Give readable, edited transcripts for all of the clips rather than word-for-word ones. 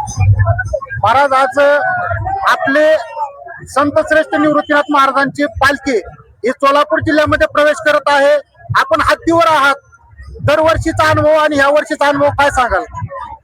महाराज आज आपले संत श्रेष्ठ निवृत्तीनाथ महाराजांची पालखी ही सोलापूर जिल्ह्यामध्ये प्रवेश करत आहे. आपण हद्दीवर आहात. दरवर्षीचा अनुभव आणि ह्या वर्षीचा अनुभव काय सांगाल?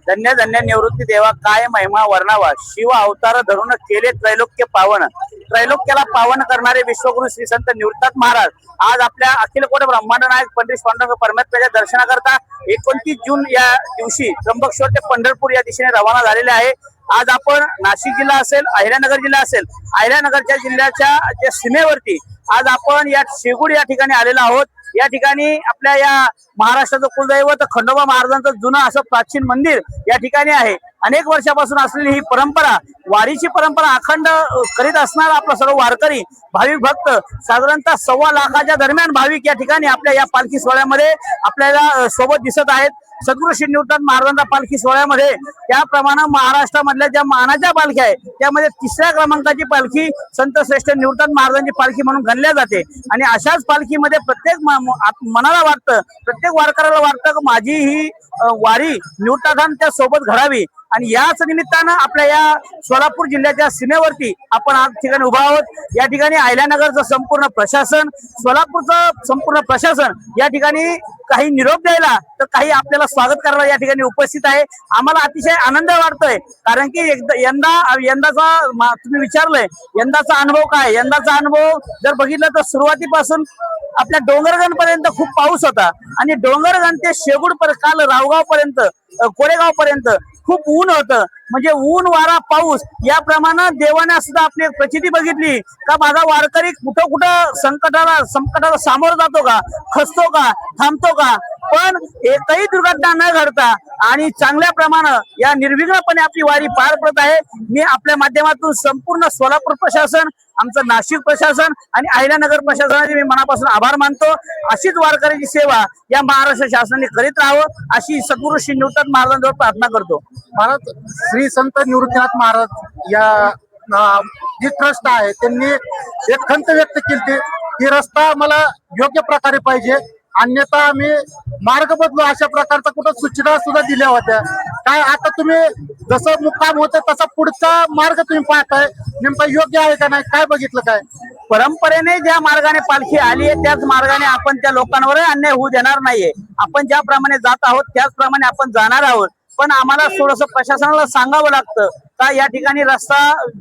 धन्य धन्य निवृत्ती देवा, काय महिमा वर्णावा. शिव अवतार धरून केले त्रैलोक्य पावन. त्रैलोक्याला पावन करणारे विश्वगुरु श्री संत निवृत्तीनाथ महाराज आज आपल्या अखिल कोट ब्रह्मांड नायक पंडित पांडुरंग परमेश्वराच्या दर्शनाकरता 29 जून या दिवशी त्र्यंबकेश्वर ते पंढरपूर या दिशेने रवाना झालेले आहे. आज आपण नाशिक जिल्हा असेल, अहिल्यानगर जिल्हा असेल, अहिल्यानगरच्या जिल्ह्याच्या ज्या सीमेवरती आज आपण या शेगुड या ठिकाणी आलेलो आहोत. या ठिकाणी आपल्या या महाराष्ट्राचं कुलदैवत खंडोबा महाराजांचं जुनं असं प्राचीन मंदिर या ठिकाणी आहे. अनेक वर्षापासून असलेली ही परंपरा, वारीची परंपरा अखंड करीत असणारा आपला सर्व वारकरी भाविक भक्त साधारणतः 1.25 लाखाच्या दरम्यान भाविक या ठिकाणी आपल्या या पालखी सोहळ्यामध्ये आपल्याला सोबत दिसत आहेत. सद्गुरू श्री निवृत्तीनाथ महाराजांच्या पालखी सोहळ्यामध्ये त्याप्रमाणे महाराष्ट्रामधल्या ज्या मानाच्या पालख्या आहेत त्यामध्ये 3ऱ्या क्रमांकाची पालखी संत श्रेष्ठ निवृत्तीनाथ महाराजांची पालखी म्हणून गणल्या जाते. आणि अशाच पालखीमध्ये प्रत्येक मनाला वाटतं, प्रत्येक वारकऱ्याला वाटतं की माझी ही वारी निवृत्तीनाथांच्या सोबत घडावी. आणि याच निमित्तानं आपल्या या सोलापूर जिल्ह्याच्या सीमेवरती आपण आज ठिकाणी उभा आहोत. या ठिकाणी अहिल्यानगरचं संपूर्ण प्रशासन, सोलापूरचं संपूर्ण प्रशासन या ठिकाणी काही निरोप द्यायला तर काही आपल्याला स्वागत करायला या ठिकाणी उपस्थित आहे. आम्हाला अतिशय आनंद वाटतोय, कारण की यंदाचा तुम्ही विचारलंय यंदाचा अनुभव काय. यंदाचा अनुभव जर बघितलं तर सुरुवातीपासून आपल्या डोंगरगण पर्यंत खूप पाऊस होता आणि डोंगरगण ते शेगुड काल रावगाव पर्यंत, कोरेगाव पर्यंत खूप ऊन होतं. म्हणजे ऊन, वारा, पाऊस याप्रमाणे देवाने सुद्धा आपली प्रचिती बघितली का माझा वारकरी कुठं कुठं संकटाला सामोरं जातो का, खचतो का, थांबतो का, पण एकही दुर्घटना न घडता आणि चांगल्या प्रमाणे या निर्विघ्नपणे आपली वारी पार पडत आहे. मी आपल्या माध्यमातून संपूर्ण सोलापूर प्रशासन, आमचं नाशिक प्रशासन आणि अहिल्यानगर प्रशासनाचे मी मनापासून आभार मानतो. अशीच वारकऱ्याची सेवा या महाराष्ट्र शासनाने करीत राहावं अशी सद्गुरू श्री निवृत्तीनाथ महाराजांजवळ प्रार्थना करतो. महाराज, श्री संत निवृत्तीनाथ महाराज या जी ट्रस्ट आहे त्यांनी एक खंत व्यक्त केली की रस्ता मला योग्य प्रकारे पाहिजे, अन्यथा आम्ही मार्ग बदलू, अशा प्रकारचा कुठं सूचना सुद्धा दिल्या होत्या. काय आता तुम्ही जसं मुक्काम होतं तसा पुढचा मार्ग तुम्ही पाहताय, नेमका योग्य आहे का नाही, काय बघितलं? काय परंपरेने ज्या मार्गाने पालखी आली आहे त्याच मार्गाने आपण त्या लोकांवर अन्याय होऊ देणार नाहीये. आपण ज्याप्रमाणे जात आहोत त्याचप्रमाणे आपण जाणार आहोत. पण आम्हाला थोडंसं प्रशासनाला सांगावं लागतं का या ठिकाणी रस्ता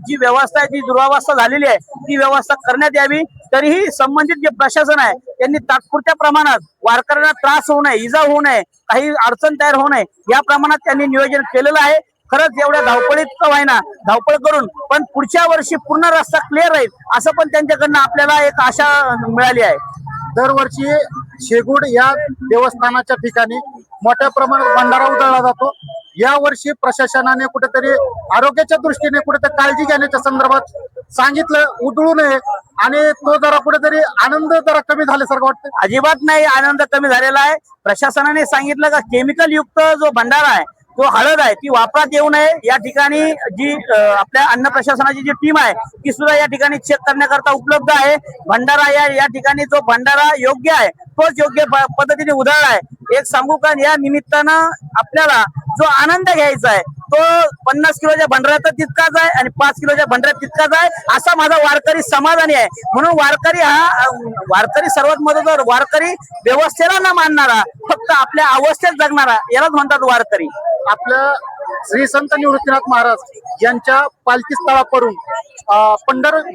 जी व्यवस्था आहे, जी दुरावस्था झालेली आहे ती व्यवस्था करण्यात यावी. तरीही संबंधित जे प्रशासन आहे त्यांनी तात्पुरत्या प्रमाणात वारकऱ्यांना त्रास होऊ नये, इजा होऊ नये, काही अडचण तयार होऊ नये या प्रमाणात त्यांनी नियोजन केलेलं आहे. खरंच एवढ्या धावपळीत का व्हायना धावपळ करून पण पुढच्या वर्षी पूर्ण रस्ता क्लिअर राहील असं पण त्यांच्याकडनं आपल्याला एक आशा मिळाली आहे. दरवर्षी शेगुड या देवस्थानाच्या ठिकाणी मोठ्या प्रमाणात भंडारा उधळला जातो. या वर्षी प्रशासनाने कुठेतरी आरोग्याच्या दृष्टीने कुठेतरी काळजी घेण्याच्या संदर्भात सांगितलं, उधळू नये, आणि तो जरा कुठेतरी आनंद जरा कमी झाल्यासारखं वाटतं. अजिबात नाही, आनंद कमी झालेला आहे. प्रशासनाने सांगितलं का केमिकल युक्त जो भंडारा आहे, जो हळद आहे, ती वापरात येऊ नये. या ठिकाणी जी आपल्या अन्न प्रशासनाची जी टीम आहे ती सुद्धा या ठिकाणी चेक करण्याकरता उपलब्ध आहे. भंडारा या ठिकाणी जो भंडारा योग्य आहे तोच योग्य पद्धतीने उधळला आहे. एक सांगू का, या निमित्तानं आपल्याला जो आनंद घ्यायचा आहे तो 50 किलोच्या भंडाऱ्यात तितकाच आहे आणि 5 किलोच्या भंडाऱ्यात तितकाच आहे, असा माझा वारकरी समाधानी आहे. म्हणून वारकरी सर्वात महत्त्वाचा, वारकरी व्यवस्थेला न मानणारा, फक्त आपल्या अवस्थेत जगणारा यालाच म्हणतात वारकरी. आपल्या श्री संत निवृत्तीनाथ महाराज यांच्या पालखी स्थळावरून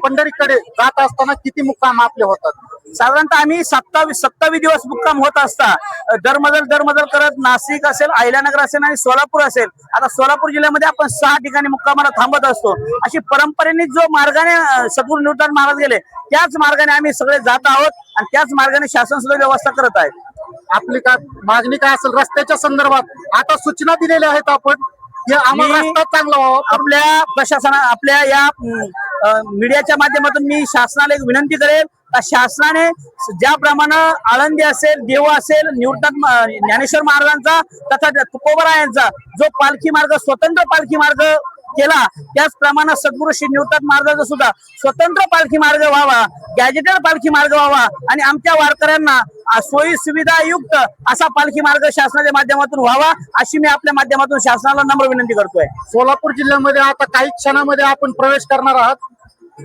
पंढरीकडे जात असताना किती मुक्काम आपले होतात? साधारणतः आम्ही 27 दिवस मुक्काम होत असता दरमजल करत नाशिक असेल, अहिल्यानगर असेल आणि सोलापूर असेल. आता सोलापूर जिल्ह्यामध्ये आपण 6 ठिकाणी मुक्कामाला थांबत असतो. अशी परंपरेने जो मार्गाने सद्गुरू निवृत्तीनाथ महाराज गेले त्याच मार्गाने आम्ही सगळे जात आहोत आणि त्याच मार्गाने शासन सुद्धा व्यवस्था करत आहे. आपली काय मागणी काय असेल रस्त्याच्या संदर्भात? आता सूचना दिलेल्या आहेत आपण, आम्हाला रस्ता चांगला व्हावा. आपल्या प्रशासना, आपल्या या मीडियाच्या माध्यमातून मी शासनाला एक विनंती करेल का शासनाने ज्याप्रमाणे आळंदी असेल, देव असेल, निवृत्तीनाथ ज्ञानेश्वर महाराजांचा तथा तुकोबरायांचा जो पालखी मार्ग, स्वतंत्र पालखी मार्ग केला त्याचप्रमाणे सद्गुरू श्री निवृत्त महाराजांचा सुद्धा स्वतंत्र पालखी मार्ग व्हावा, गॅजेटेड पालखी मार्ग व्हावा आणि आमच्या वारकऱ्यांना सोयी सुविधा युक्त असा पालखी मार्ग शासनाच्या माध्यमातून व्हावा अशी मी आपल्या माध्यमातून शासनाला नम्र विनंती करतोय. सोलापूर जिल्ह्यामध्ये आता काही क्षणामध्ये आपण प्रवेश करणार आहात.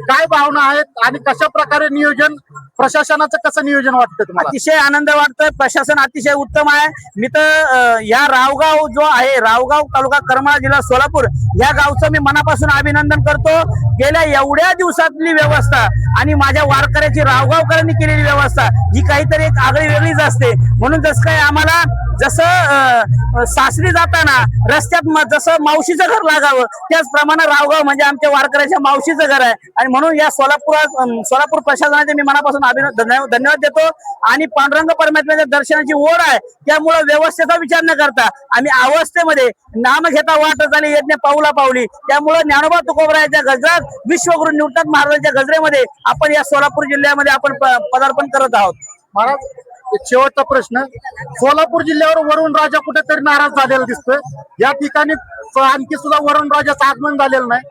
काय भावना आहेत आणि कशा प्रकारे नियोजन, प्रशासनाचं कसं नियोजन वाटतं तुम्हाला? अतिशय आनंद वाटतोय, प्रशासन अतिशय उत्तम आहे. मी तर या रावगाव जो आहे, रावगाव तालुका करमाळा जिल्हा सोलापूर या गावचं मी मनापासून अभिनंदन करतो. गेल्या एवढ्या दिवसातली व्यवस्था आणि माझ्या वारकऱ्याची रावगावकरांनी केलेली व्यवस्था ही काहीतरी एक आगळी वेगळीच असते. म्हणून जसं काय आम्हाला जसं सासरी जाताना रस्त्यात जसं मावशीचं घर लागावं त्याचप्रमाणे रावगाव म्हणजे आमच्या वारकऱ्याच्या मावशीचं घर आहे. आणि म्हणून या सोलापूर प्रशासनाचे मी मनापासून धन्यवाद देतो. आणि पांडुरंग परमात्म्याच्या दर्शनाची ओढ आहे त्यामुळे व्यवस्थेचा विचार न करता आम्ही अवस्थेमध्ये नाम घेता वाट झाली यज्ञ पाऊला पावली. त्यामुळे ज्ञानोबा तुकोबरायाच्या गजरात विश्वगुरु निवृत्त महाराजांच्या गजरेमध्ये आपण या सोलापूर जिल्ह्यामध्ये आपण पदार्पण करत आहोत. महाराज, एक शेवटचा प्रश्न, सोलापूर जिल्ह्यावर वरुण राजा कुठेतरी नाराज झालेला दिसतोय. या ठिकाणी आणखी सुद्धा वरुण राजाचं आगमन झालेलं नाही.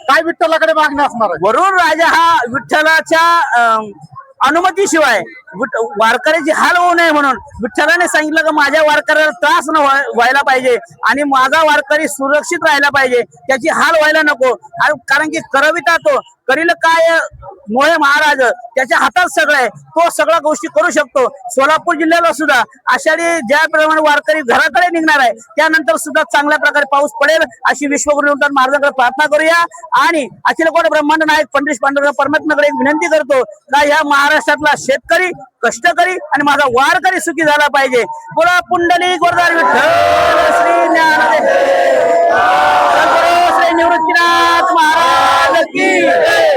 काय विठ्ठलाकडे मागणी असणार आहे? वरुण राजा हा विठ्ठलाच्या अनुमतीशिवाय वारकऱ्याची हाल होऊ नये म्हणून विठ्ठलाने सांगितलं की माझ्या वारकऱ्याला त्रास न व्हायला पाहिजे आणि माझा वारकरी सुरक्षित राहायला पाहिजे, त्याची हाल व्हायला नको. कारण की करविता तो करील काय मोहे महाराज, त्याच्या हातात सगळं आहे, तो सगळ्या गोष्टी करू शकतो. सोलापूर जिल्ह्याला सुद्धा आषाढी ज्याप्रमाणे वारकरी घराकडे निघणार आहे त्यानंतर सुद्धा चांगल्या प्रकारे पाऊस पडेल अशी विश्वगुरु निवृत्त महाराजांकडे प्रार्थना करूया. आणि अखिल कोट ब्रह्मांड नायक पंडित पांडुरंग परमात्म्याकडे एक विनंती करतो का या महाराष्ट्रातला शेतकरी, कष्टकरी आणि माझा वारकरी सुखी झाला पाहिजे. बोला पुंडलिक वरदान विठ्ठल श्री ज्ञानदेव सद्गुरू श्री निवृत्तीनाथ महाराज की जय.